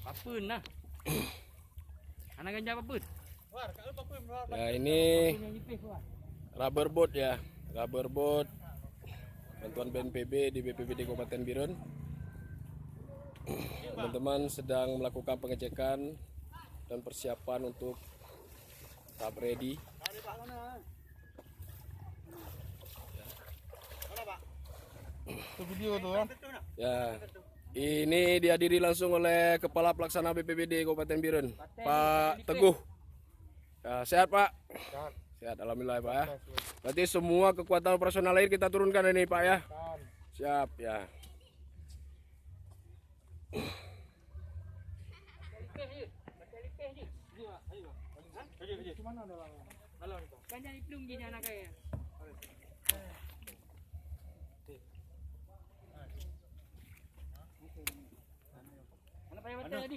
Papun lah. Anak ganja papun. Ya ini rubber boat ya, rubber boat bantuan BNPB di BPBD Kabupaten Biren. Teman-teman sedang melakukan pengecekan dan persiapan untuk tahap ready. Ya, ini dihadiri langsung oleh Kepala Pelaksana BPBD Kabupaten Biren, Pak Teguh. Ya, sehat Pak? Sehat, alhamdulillah Pak ya. Berarti semua kekuatan operasional air kita turunkan ini Pak ya. Siap ya. Ganja iplung gini anak kaya. Anak payah betul tadi.